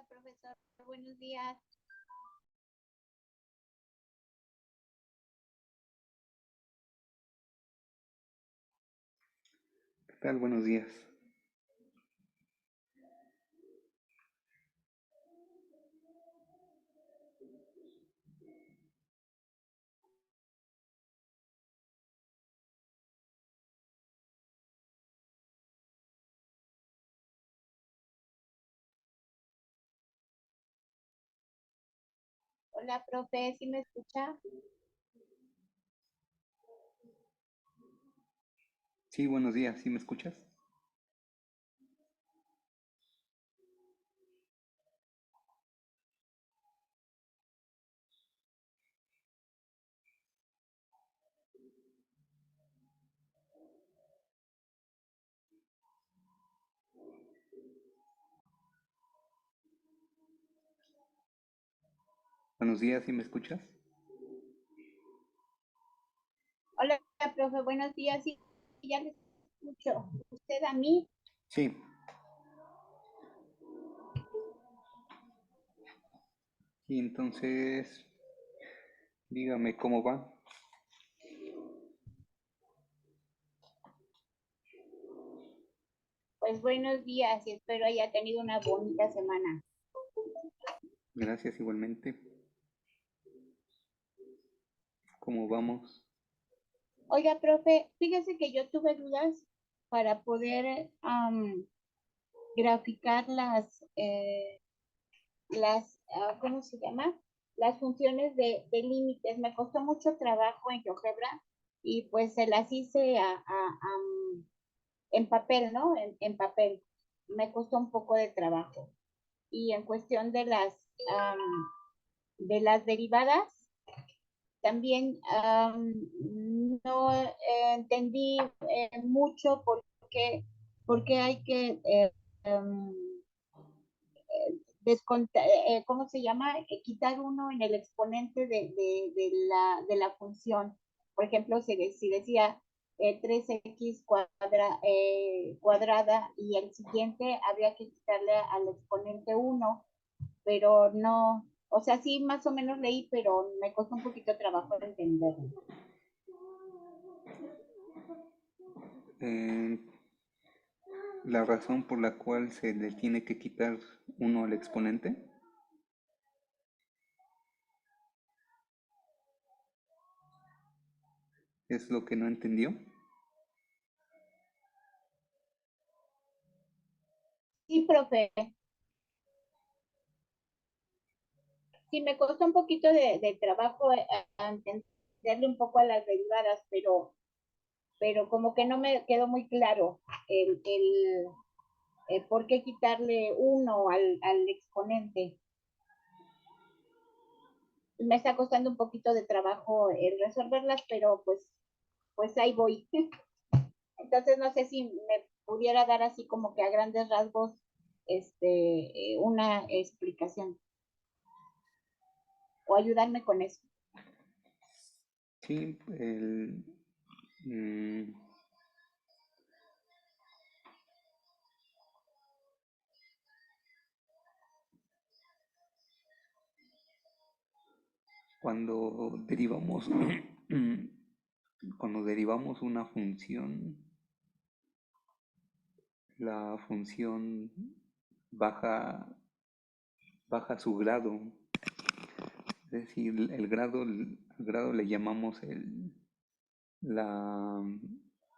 Hola, profesor. Buenos días. ¿Qué tal? Buenos días. Hola, profe. ¿Sí me escucha? Sí, buenos días. ¿Sí me escuchas? Buenos días. ¿Sí me escuchas? Hola, profe. Buenos días. Sí, ya le escucho. ¿Usted a mí? Sí. Y entonces, dígame cómo va. Pues buenos días y espero haya tenido una bonita semana. Gracias igualmente. ¿Cómo vamos? Oiga, profe, fíjese que yo tuve dudas para poder graficar ¿cómo se llama? Las funciones de límites. Me costó mucho trabajo en GeoGebra y pues se las hice en papel, ¿no? En papel. Me costó un poco de trabajo. Y en cuestión de las derivadas, también no entendí mucho por qué hay que um, ¿cómo se llama? Quitar uno en el exponente de la función. Por ejemplo, si decía 3x cuadrada y el siguiente habría que quitarle al exponente 1, pero no, o sea, sí más o menos leí, pero me costó un poquito de trabajo entenderlo. Eh, la razón por la cual se le tiene que quitar uno al exponente es lo que no entendió. Sí, profe, sí me costó un poquito de trabajo entenderle un poco a las derivadas, pero como que no me quedó muy claro el por qué quitarle uno al exponente. Me está costando un poquito de trabajo el resolverlas, pero pues ahí voy. Entonces no sé si me pudiera dar así como que a grandes rasgos una explicación o ayudarme con eso. Sí, mm, cuando derivamos, cuando derivamos una función, la función baja, baja su grado. Es decir, al grado le llamamos la,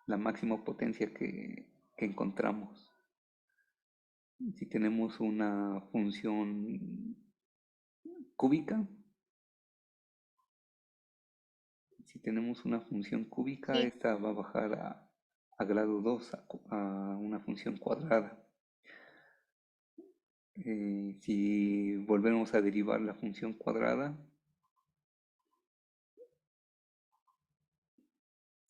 la máxima potencia que encontramos. Si tenemos una función cúbica, si tenemos una función cúbica, Sí, esta va a bajar a grado 2, a una función cuadrada. Si volvemos a derivar la función cuadrada,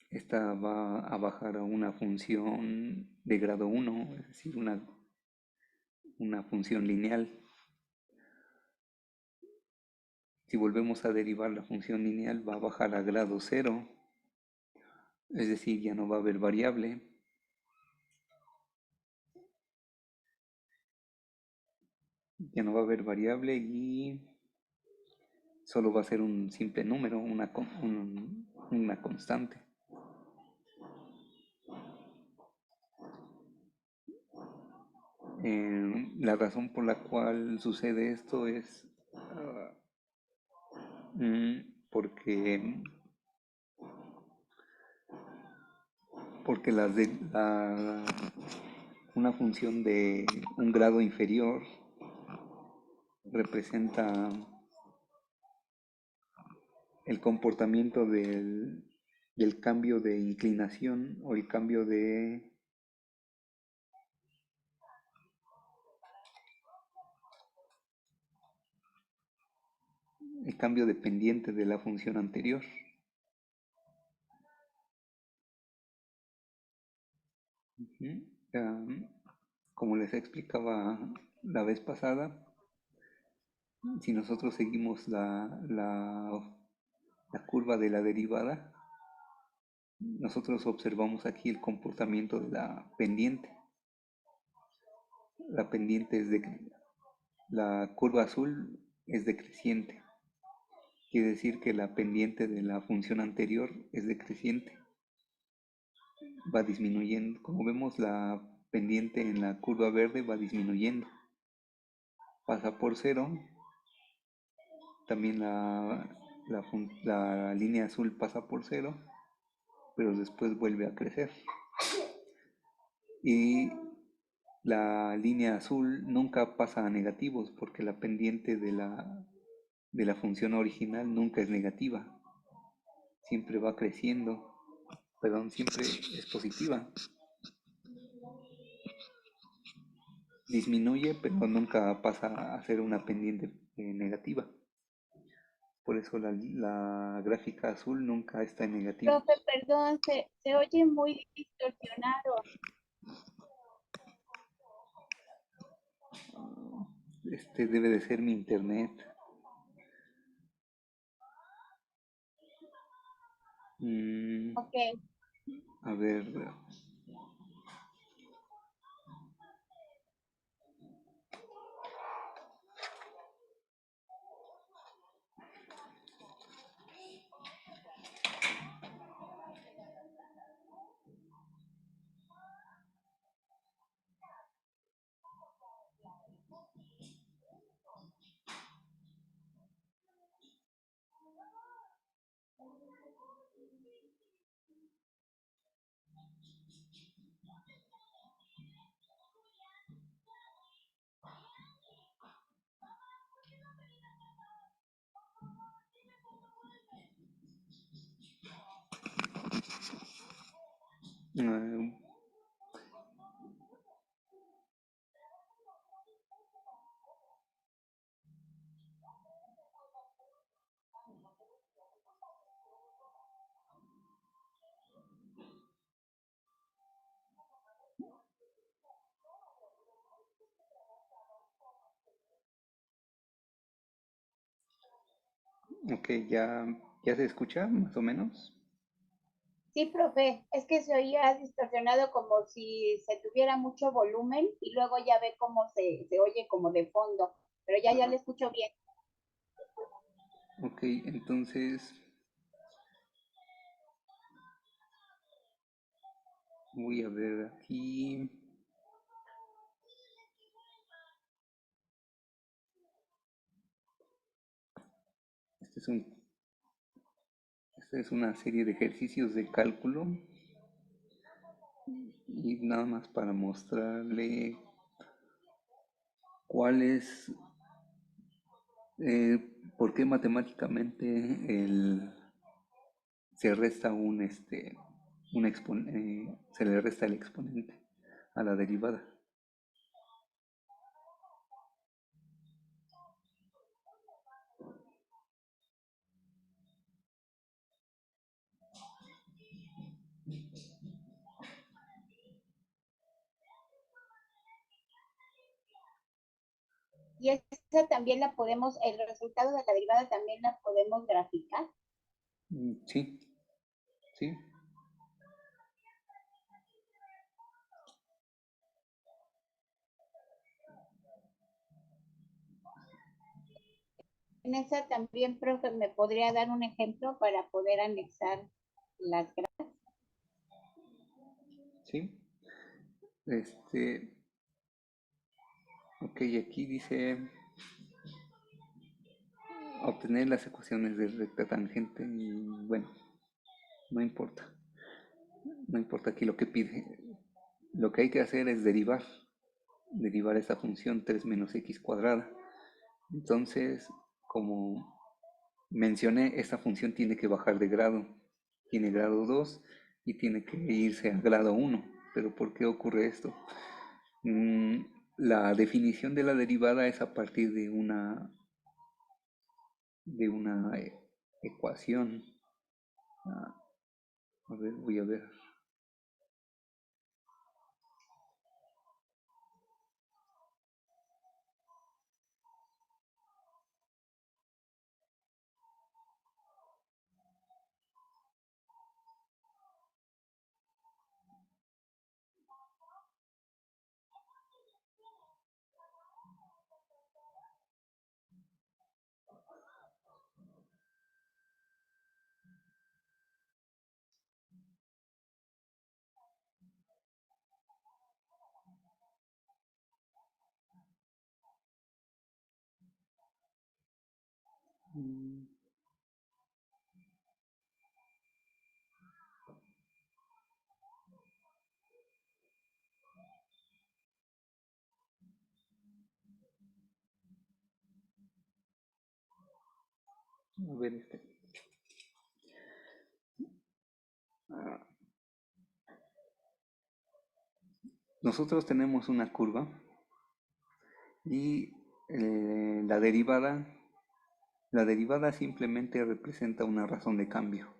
esta va a bajar a una función de grado 1, es decir, una función lineal. Si volvemos a derivar la función lineal, va a bajar a grado 0, es decir, ya no va a haber variable. ya no va a haber variable y solo va a ser un simple número, una constante. La razón por la cual sucede esto es porque una función de un grado inferior representa el comportamiento del cambio de inclinación o el cambio de pendiente de la función anterior. Como les explicaba la vez pasada, si nosotros seguimos la curva de la derivada, nosotros observamos aquí el comportamiento de la pendiente. La pendiente la curva azul es decreciente. Quiere decir que la pendiente de la función anterior es decreciente. Va disminuyendo. Como vemos, la pendiente en la curva verde va disminuyendo. Pasa por cero. También la línea azul pasa por cero, pero después vuelve a crecer. Y la línea azul nunca pasa a negativos porque la pendiente de la función original nunca es negativa. Siempre va creciendo. Perdón, siempre es positiva. Disminuye, pero nunca pasa a ser una pendiente negativa. Por eso la gráfica azul nunca está en negativo. Profe, perdón, se oye muy distorsionado. Este debe de ser mi internet. Ok, A ver. Ok, ya se escucha más o menos. sí, profe, es que se oía distorsionado como si se tuviera mucho volumen y luego ya ve cómo se oye como de fondo, pero ya le escucho bien. Ok, entonces voy a ver aquí. Este es esta es una serie de ejercicios de cálculo y nada más para mostrarle cuál es, por qué matemáticamente se resta se le resta el exponente a la derivada. Y esa también la podemos, el resultado de la derivada también la podemos graficar. Sí, sí. En esa también, profe, me podría dar un ejemplo para poder anexar las gradas. ¿Sí? Ok, aquí dice obtener las ecuaciones de recta tangente y bueno, no importa. No importa aquí lo que pide. Lo que hay que hacer es derivar esta función 3 menos x cuadrada. Entonces, como mencioné, esta función tiene que bajar de grado. Tiene grado 2 y tiene que irse a grado 1. ¿Pero por qué ocurre esto? La definición de la derivada es a partir de una ecuación. Ah, a ver, voy a ver. Mm, A ver, ah, nosotros tenemos una curva y la derivada simplemente representa una razón de cambio.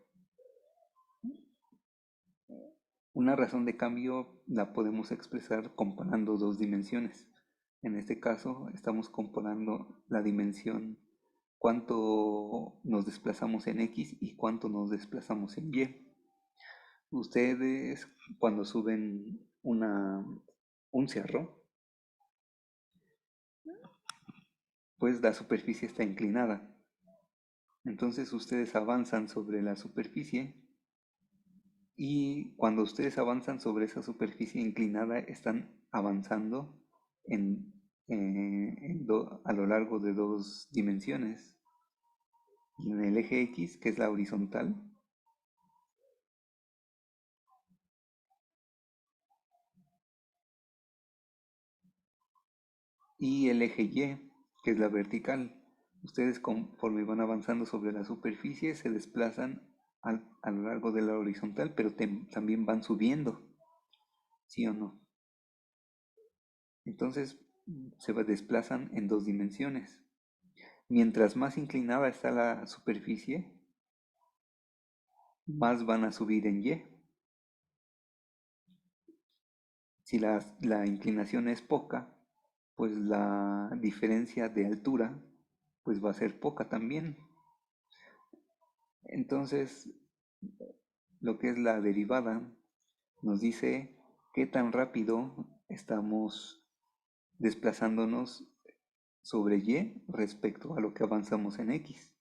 Una razón de cambio la podemos expresar comparando dos dimensiones. En este caso, estamos comparando la dimensión cuánto nos desplazamos en X y cuánto nos desplazamos en Y. Ustedes, cuando suben un cerro, pues la superficie está inclinada. Entonces ustedes avanzan sobre la superficie y cuando ustedes avanzan sobre esa superficie inclinada están avanzando a lo largo de dos dimensiones. En el eje X, que es la horizontal, y el eje Y, que es la vertical. Ustedes conforme van avanzando sobre la superficie se desplazan a lo largo de la horizontal, pero también van subiendo, ¿sí o no? Entonces se desplazan en dos dimensiones. Mientras más inclinada está la superficie, más van a subir en Y. Si la inclinación es poca, pues la diferencia de altura pues va a ser poca también. Entonces, lo que es la derivada nos dice qué tan rápido estamos desplazándonos sobre Y respecto a lo que avanzamos en X.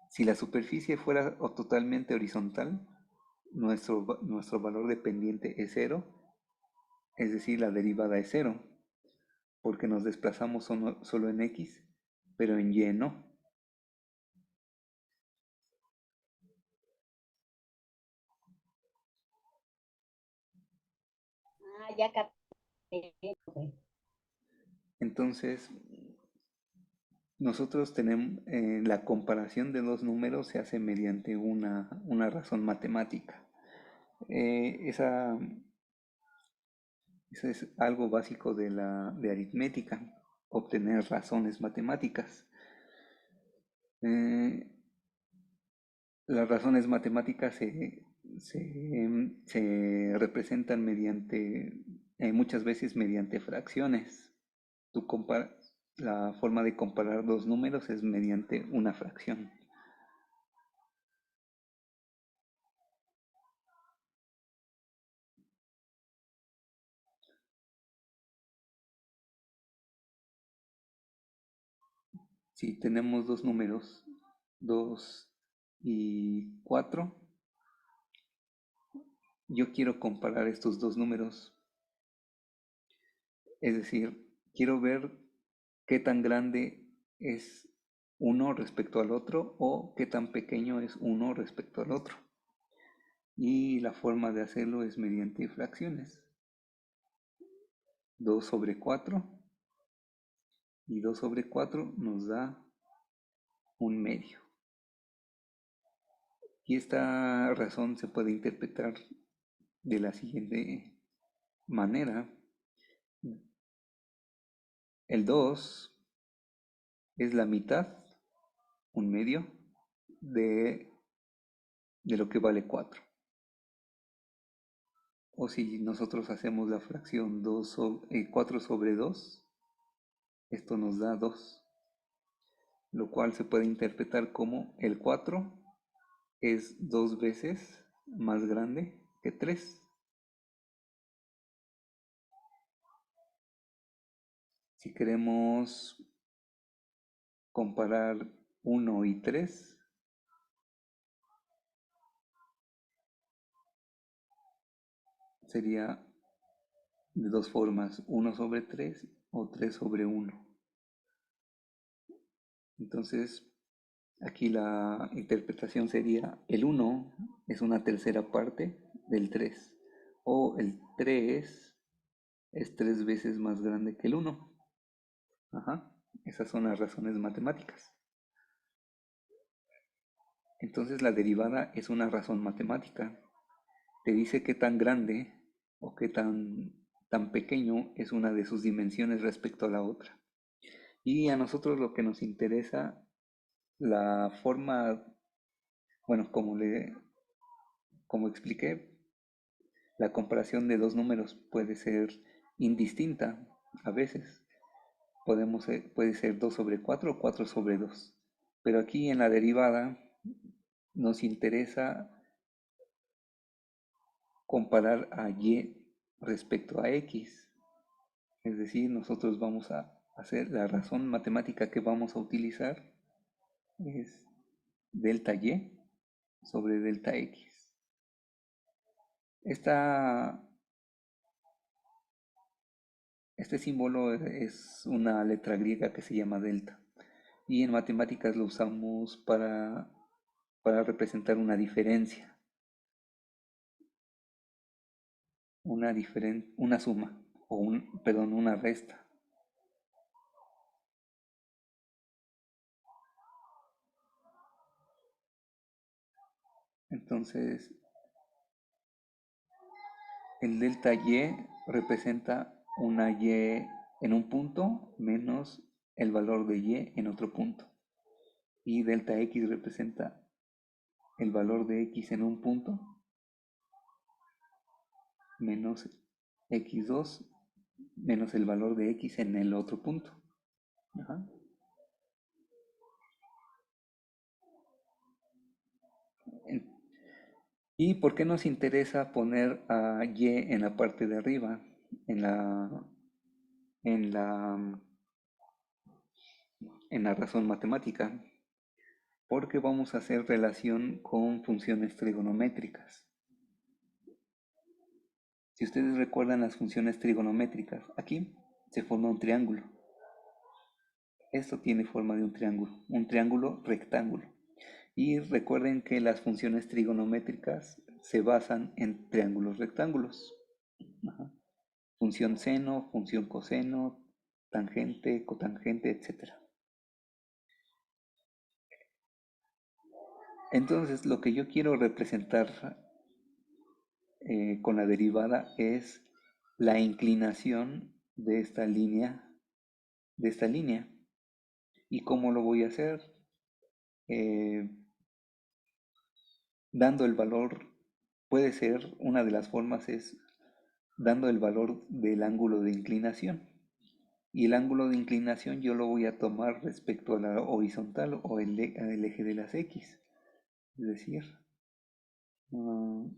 Si la superficie fuera totalmente horizontal, nuestro valor de pendiente es cero, es decir, la derivada es cero, porque nos desplazamos solo en X, pero en Y no. Ah, ya capté. Entonces, nosotros tenemos, la comparación de dos números se hace mediante una razón matemática. Esa es algo básico de aritmética, obtener razones matemáticas. Eh, las razones matemáticas se representan muchas veces mediante fracciones. La forma de comparar dos números es mediante una fracción. si tenemos dos números, 2 y 4, yo quiero comparar estos dos números. Es decir, quiero ver qué tan grande es uno respecto al otro o qué tan pequeño es uno respecto al otro. Y la forma de hacerlo es mediante fracciones. 2 sobre 4 y 2 sobre 4 nos da un medio. Y esta razón se puede interpretar de la siguiente manera. El 2 es la mitad, un medio, de lo que vale 4. O si nosotros hacemos la fracción 4 sobre 2, esto nos da 2, lo cual se puede interpretar como el 4 es 2 veces más grande que 3. Si queremos comparar 1 y 3, sería de dos formas, 1 sobre 3 o 3 sobre 1. Entonces, aquí la interpretación sería el 1 es una tercera parte del 3 o el 3 es 3 veces más grande que el 1. Ajá, esas son las razones matemáticas. Entonces la derivada es una razón matemática. Te dice qué tan grande o qué tan pequeño es una de sus dimensiones respecto a la otra. Y a nosotros lo que nos interesa, la forma, bueno, como expliqué, la comparación de dos números puede ser indistinta a veces. Puede ser 2 sobre 4 o 4 sobre 2. Pero aquí en la derivada nos interesa comparar a y respecto a x. Es decir, nosotros vamos a hacer la razón matemática que vamos a utilizar es delta y sobre delta x. Este símbolo es una letra griega que se llama delta y en matemáticas lo usamos para representar una diferencia, una suma o una resta. Entonces, el delta y representa una y en un punto menos el valor de y en otro punto. Y delta x representa el valor de x en un punto menos x2 menos el valor de x en el otro punto. Ajá. ¿Y por qué nos interesa poner a y en la parte de arriba, en en la, en la razón matemática? Porque vamos a hacer relación con funciones trigonométricas. Si ustedes recuerdan las funciones trigonométricas, aquí se forma un triángulo. Esto tiene forma de un triángulo rectángulo. Y recuerden que las funciones trigonométricas se basan en triángulos rectángulos. Ajá. Función seno, función coseno, tangente, cotangente, etc. Entonces, lo que yo quiero representar con la derivada es la inclinación de esta línea, ¿Y cómo lo voy a hacer? Eh, dando el valor, puede ser, una de las formas es dando el valor del ángulo de inclinación. Y el ángulo de inclinación yo lo voy a tomar respecto a la horizontal o el eje de las X. Es decir, uh,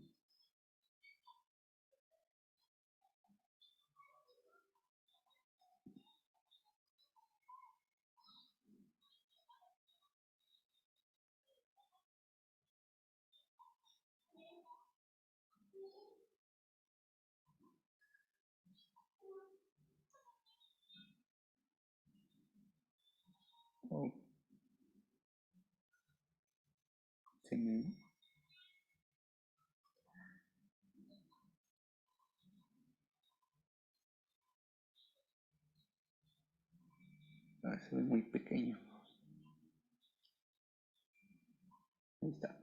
se me... se ve muy pequeño. Ahí está.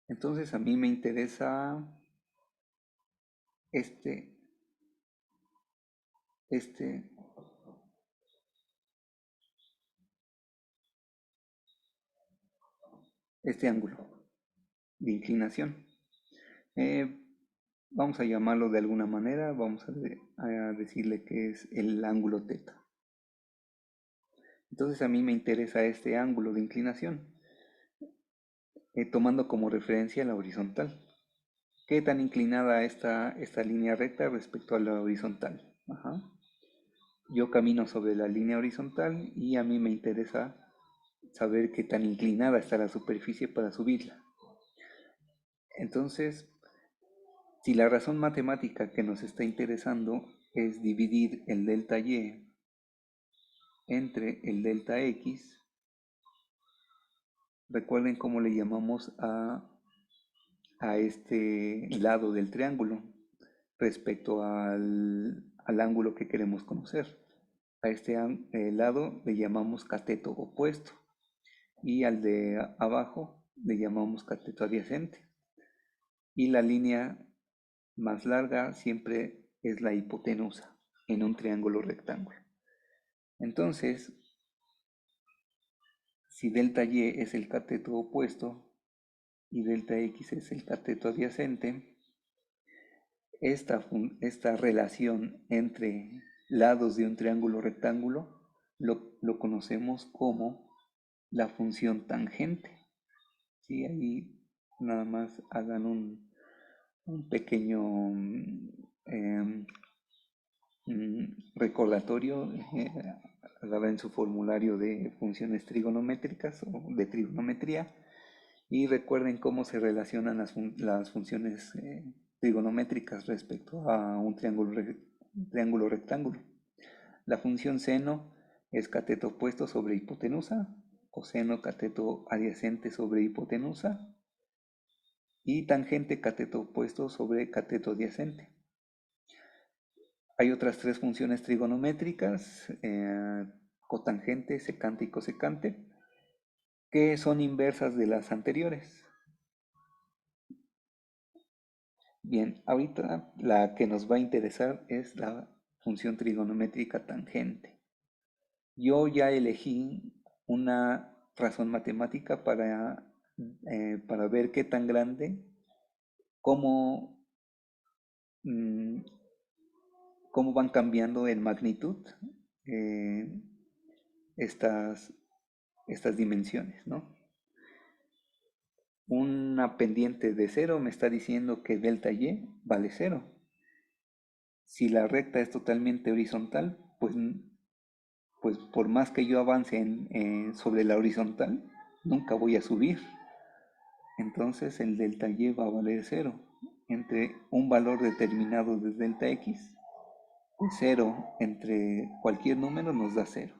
Entonces a mí me interesa este, este, este ángulo de inclinación. Eh, Vamos a llamarlo de alguna manera, vamos a decirle que es el ángulo teta. Entonces a mí me interesa este ángulo de inclinación, tomando como referencia la horizontal. ¿Qué tan inclinada está esta línea recta respecto a la horizontal? Ajá. Yo camino sobre la línea horizontal y a mí me interesa saber qué tan inclinada está la superficie para subirla. Entonces, si la razón matemática que nos está interesando es dividir el delta y entre el delta x, recuerden cómo le llamamos a este lado del triángulo respecto al ángulo que queremos conocer. A este lado le llamamos cateto opuesto y al de abajo le llamamos cateto adyacente. Y la línea más larga siempre es la hipotenusa en un triángulo rectángulo. Entonces, si delta y es el cateto opuesto y delta x es el cateto adyacente, esta relación entre lados de un triángulo rectángulo lo conocemos como la función tangente. ¿Sí? Ahí nada más hagan un pequeño recordatorio, en su formulario de funciones trigonométricas o de trigonometría, y recuerden cómo se relacionan las funciones trigonométricas respecto a un triángulo rectángulo. La función seno es cateto opuesto sobre hipotenusa, coseno cateto adyacente sobre hipotenusa y tangente cateto opuesto sobre cateto adyacente. Hay otras tres funciones trigonométricas, cotangente, secante y cosecante, que son inversas de las anteriores. Bien, ahorita la que nos va a interesar es la función trigonométrica tangente. Yo ya elegí una razón matemática para ver qué tan grande, cómo, mm, cómo van cambiando en magnitud eh, estas dimensiones, ¿no? Una pendiente de 0 me está diciendo que delta y vale 0. Si la recta es totalmente horizontal, pues por más que yo avance sobre la horizontal, nunca voy a subir. Entonces el delta y va a valer 0. Entre un valor determinado de delta x, pues 0 entre cualquier número nos da 0.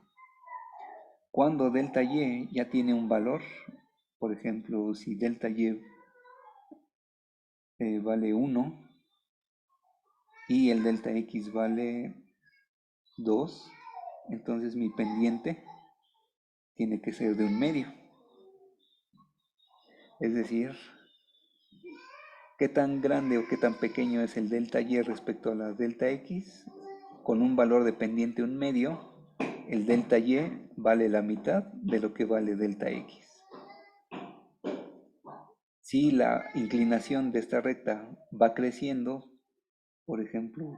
Cuando delta y ya tiene un valor, por ejemplo, si delta y vale 1 y el delta x vale 2, entonces mi pendiente tiene que ser de un medio. Es decir, qué tan grande o qué tan pequeño es el delta y respecto a la delta x, con un valor de pendiente un medio, el delta y vale la mitad de lo que vale delta x. Si la inclinación de esta recta va creciendo, por ejemplo,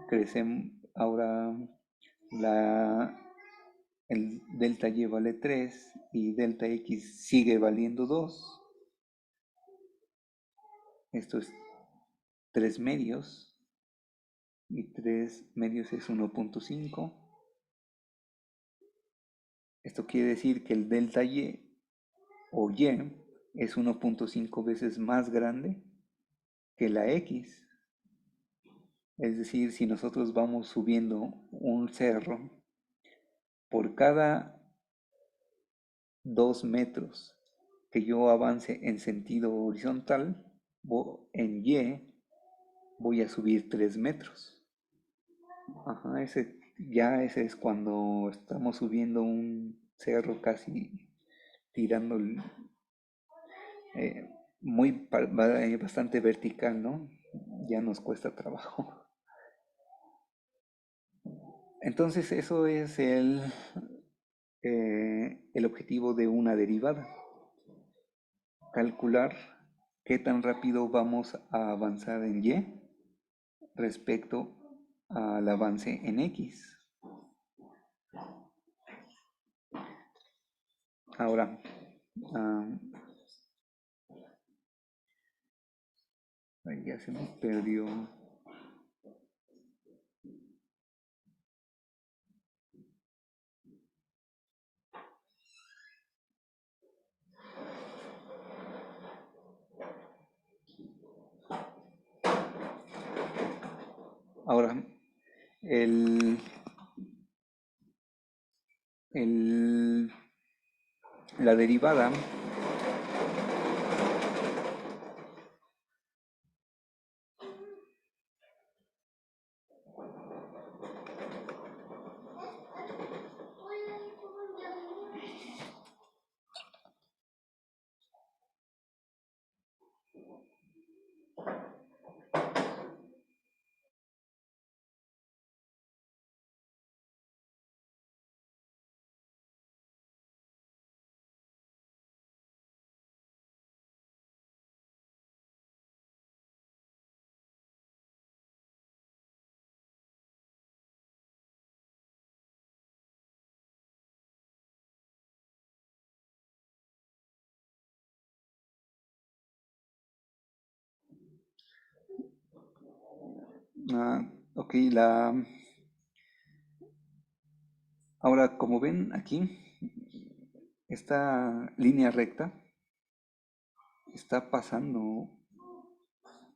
ahora el delta y vale 3 y delta x sigue valiendo 2, esto es 3 medios, y 3 medios es 1.5. Esto quiere decir que el delta y o y es 1.5 veces más grande que la x. Es decir, si nosotros vamos subiendo un cerro, por cada 2 metros que yo avance en sentido horizontal, en Y voy a subir 3 metros. Ajá, ese es cuando estamos subiendo un cerro casi tirando eh, bastante vertical, ¿no? Ya nos cuesta trabajo. Entonces eso es el objetivo de una derivada. Calcular qué tan rápido vamos a avanzar en Y respecto al avance en X. Ahora, ah, ay, ya se me perdió. Ahora, el, el- la derivada ok, ahora como ven aquí, esta línea recta está pasando,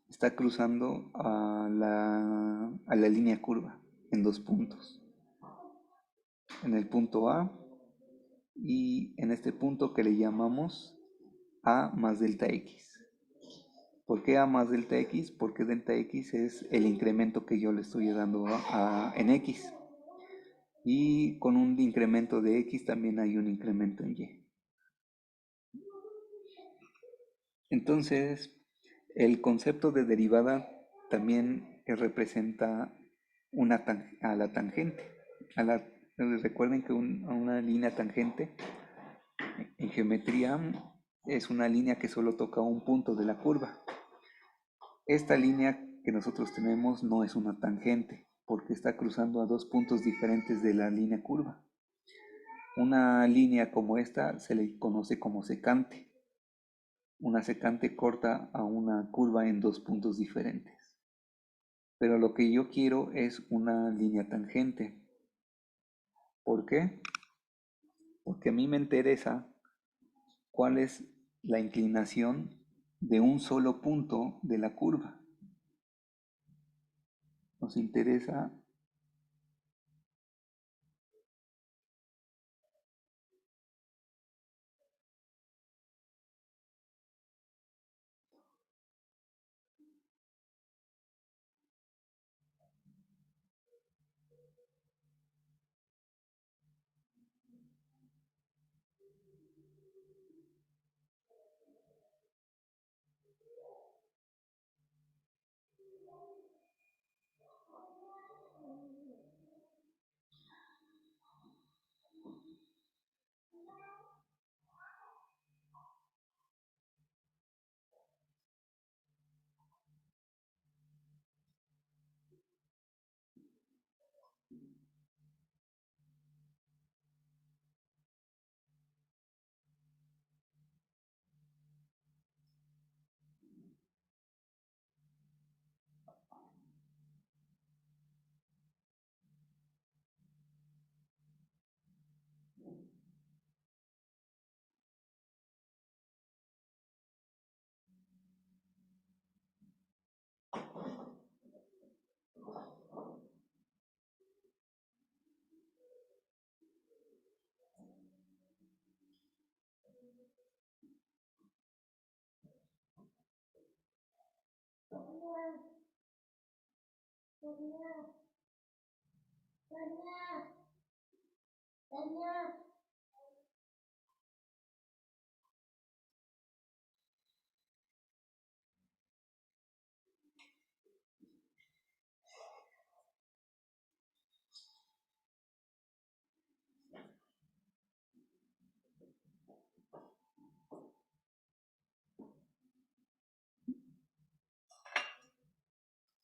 está cruzando a la línea curva en 2 puntos. En el punto A y en este punto que le llamamos A más delta X. ¿Por qué A más delta X? Porque delta X es el incremento que yo le estoy dando en X. Y con un incremento de X también hay un incremento en Y. Entonces, el concepto de derivada también representa a la tangente. Recuerden que a una línea tangente en geometría es una línea que solo toca un punto de la curva. Esta línea que nosotros tenemos no es una tangente porque está cruzando a 2 puntos diferentes de la línea curva. Una línea como esta se le conoce como secante. Una secante corta a una curva en 2 puntos diferentes. Pero lo que yo quiero es una línea tangente. ¿Por qué? Porque a mí me interesa cuál es la inclinación de un solo punto de la curva. Nos interesa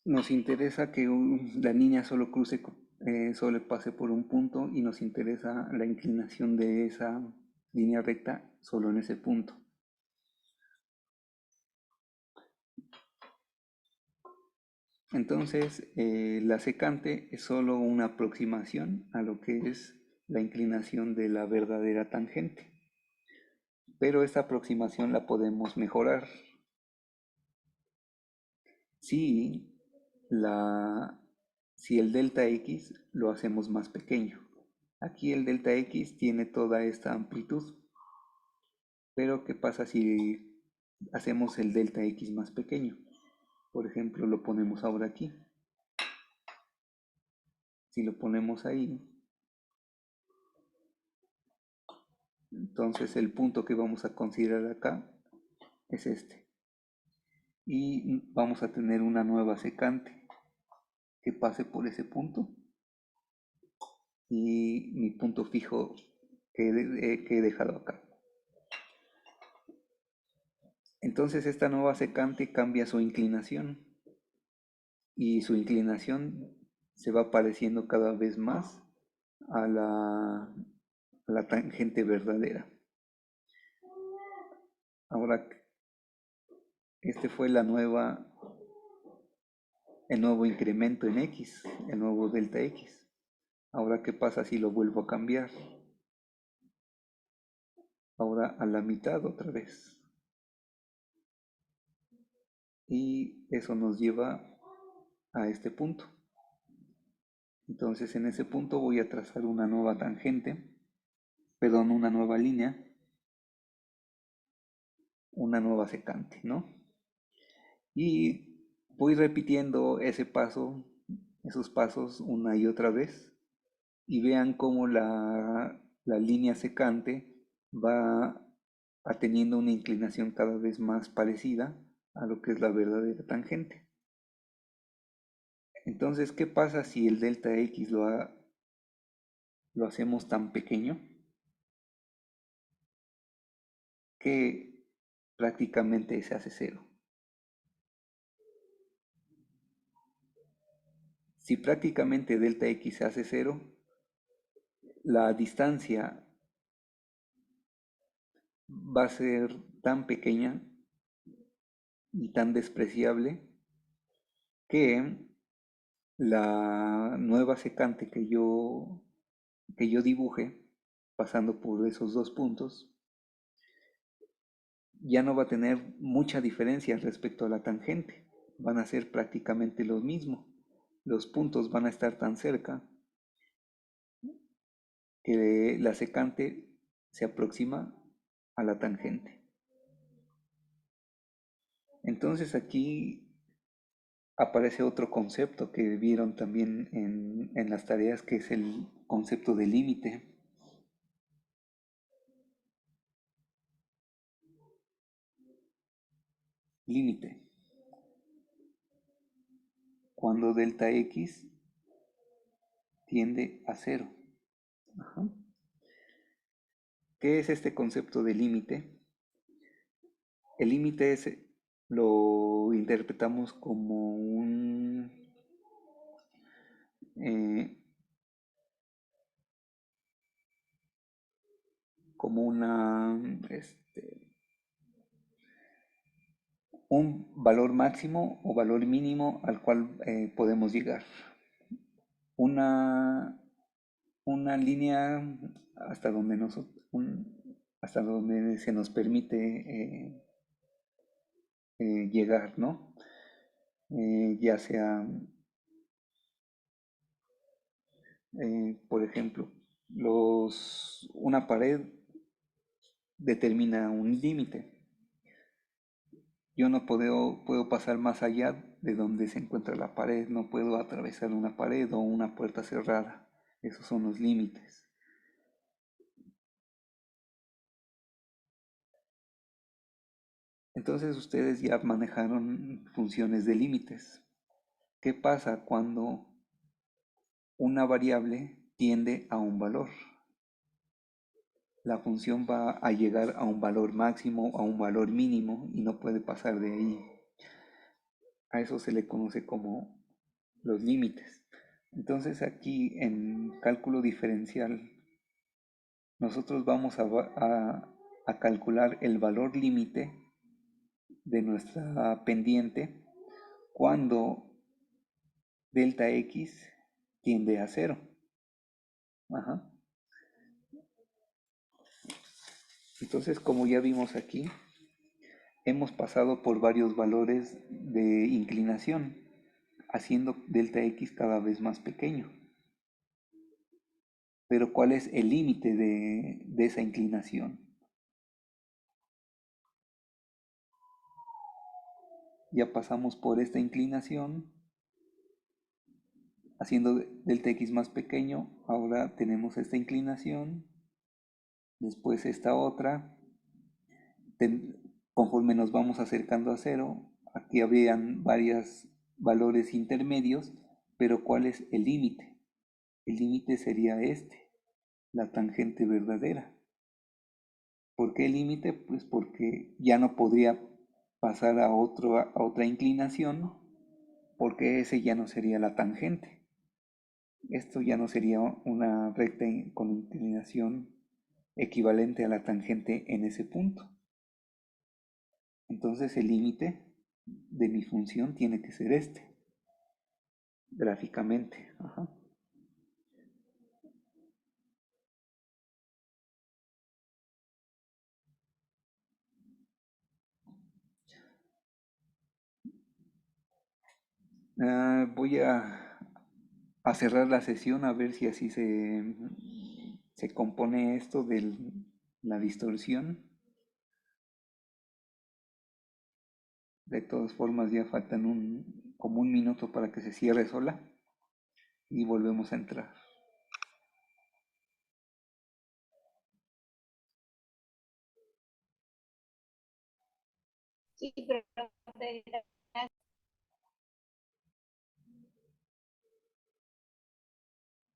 Nos interesa que la niña solo solo pase por un punto y nos interesa la inclinación de esa línea recta solo en ese punto. Entonces, la secante es solo una aproximación a lo que es la inclinación de la verdadera tangente. Pero esta aproximación la podemos mejorar si, si el delta x lo hacemos más pequeño. Aquí el delta x tiene toda esta amplitud. Pero ¿qué pasa si hacemos el delta x más pequeño? Por ejemplo, lo ponemos ahora aquí. Si lo ponemos ahí, entonces el punto que vamos a considerar acá es este. Y vamos a tener una nueva secante que pase por ese punto. Y mi punto fijo que he dejado acá. Entonces esta nueva secante cambia su inclinación. Y su inclinación se va pareciendo cada vez más a la tangente verdadera. Ahora, este fue el nuevo incremento en x, el nuevo delta x. Ahora, ¿qué pasa si lo vuelvo a cambiar? Ahora a la mitad otra vez. Y eso nos lleva a este punto. Entonces en ese punto voy a trazar una nueva tangente, perdón, una nueva línea, una nueva secante, ¿no? Y voy repitiendo esos pasos una y otra vez, y vean cómo la línea secante va teniendo una inclinación cada vez más parecida a lo que es la verdadera tangente. Entonces, ¿qué pasa si el delta x lo hacemos tan pequeño que prácticamente se hace cero? Si prácticamente delta x se hace cero, la distancia va a ser tan pequeña y tan despreciable que la nueva secante que yo dibuje, pasando por esos dos puntos, ya no va a tener mucha diferencia respecto a la tangente. Van a ser prácticamente lo mismo. Los puntos van a estar tan cerca que la secante se aproxima a la tangente. Entonces aquí aparece otro concepto que vieron también en las tareas, que es el concepto de límite. Límite. Cuando delta x tiende a cero. Ajá. ¿Qué es este concepto de límite? El límite lo interpretamos eh, como un valor máximo o valor mínimo al cual podemos llegar. Una, una línea hasta donde, hasta donde se nos permite llegar, ¿no? Ya sea, por ejemplo, una pared determina un límite. Yo no puedo pasar más allá de donde se encuentra la pared, no puedo atravesar una pared o una puerta cerrada. Esos son los límites. Entonces ustedes ya manejaron funciones de límites. ¿Qué pasa cuando una variable tiende a un valor? La función va a llegar a un valor máximo, a un valor mínimo y no puede pasar de ahí. A eso se le conoce como los límites. Entonces aquí en cálculo diferencial nosotros vamos a calcular el valor límite de nuestra pendiente cuando delta x tiende a cero. Ajá. Entonces, como ya vimos aquí, hemos pasado por varios valores de inclinación, haciendo delta x cada vez más pequeño. Pero ¿cuál es el límite de esa inclinación? Ya pasamos por esta inclinación, haciendo delta x más pequeño, ahora tenemos esta inclinación, después esta otra, conforme nos vamos acercando a cero, aquí habrían varios valores intermedios, pero ¿cuál es el límite? El límite sería este, la tangente verdadera. ¿Por qué el límite? Pues porque ya no podría pasar a otra inclinación, porque ese ya no sería la tangente. Esto ya no sería una recta con inclinación equivalente a la tangente en ese punto. Entonces el límite de mi función tiene que ser este, gráficamente. Ajá. Voy a cerrar la sesión a ver si así se compone esto de la distorsión. De todas formas ya faltan como un minuto para que se cierre sola y volvemos a entrar. Sí, pero